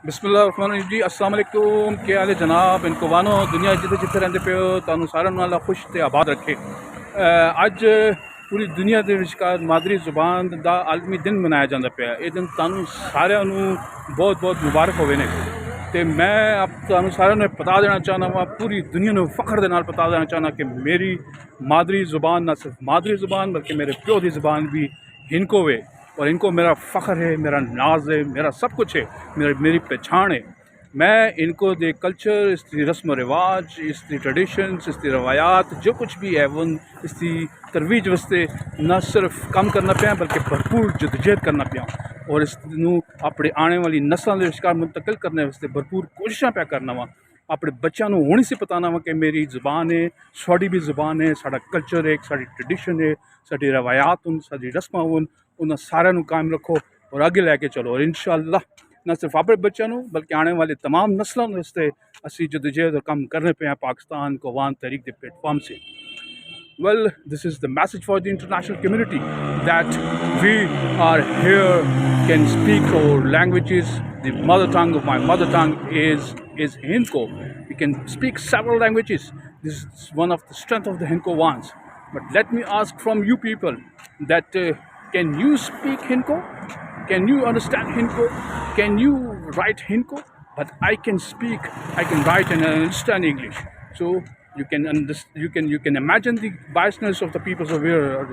बिस्मिल्लाहिर्रहमानिर्रहीम जी, अस्सलाम वालेकुम। क्या हाल है जनाब? इनको वानो दुनिया जिते जिते रहते पे हो तुहानू सारिਆਂ ਨੂੰ अल्लाह खुश ते आबाद रखे। अज पूरी दुनिया के विचकार मादरी जुबान का आलमी दिन मनाया जाता पाया। ये दिन तुहानू सारिਆਂ ਨੂੰ बहुत बहुत मुबारक होवे ने। तो मैं अब तुहानू सारिਆਂ ਨੂੰ पता देना चाहना वा, पूरी दुनिया को फखर के नाल पता देना चाहना कि मेरी मादरी जुबान ना सिर्फ मादरी जुबान बल्कि मेरे प्यो की जुबान भी हिंको वे। और इनको मेरा फ़ख्र है, मेरा नाज है, मेरा सब कुछ है, मेरी पहचान है। मैं इनको दे कल्चर, इसकी रस्म व रिवाज, इसकी ट्रेडिशंस, इसकी रवायात जो कुछ भी है वन इसकी तरवीज वास्ते न सिर्फ काम करना पाया बल्कि भरपूर जदोजहद करना पाया और इसनू अपने आने वाली नस्लों के विचकार मुंतकिल करने वास्ते भरपूर कोशिशें पाया करना वा। अपने बच्चों को हुण से बताना वा कि मेरी ज़ुबान है, साड़ी भी ज़ुबान है, साड़ा कल्चर है, साड़ी ट्रेडिशन है, साड़ी रवायात हूँ, साड़ी रस्मां हूँ, उन्हें सारे कायम रखो और आगे लैके चलो। और इंशाअल्लाह न सिर्फ अपने बच्चों को बल्कि आने वाले तमाम नस्लों वास्ते असी जदोजहद और काम करने पे हैं पाकिस्तान को अवाम तहरीक के प्लेटफॉर्म से। Well, this is the message for the international community that we are here, can speak our languages. The mother tongue of my mother tongue is Hindko. We can speak several languages. This is one of the strength of the Hindko-Wans. But let me ask from you people that can you speak Hindko? Can you understand Hindko? Can you write Hindko? But I can speak, I can write and understand English. So you can imagine the biasness of the peoples of here,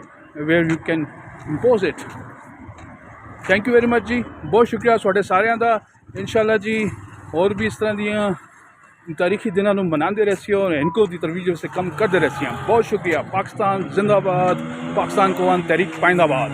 where you can impose it. Thank you very much जी, बहुत शुक्रिया तुहाडे सारिਆਂ ਦਾ। इंशाअल्लाह जी और भी इस तरह दियां तारीखी दिनों को मनाते रहिए और इनको की तरवीज से कम करते रहिए। बहुत शुक्रिया। पाकिस्तान जिंदाबाद, पाकिस्तान को तहरीक पाइंदाबाद।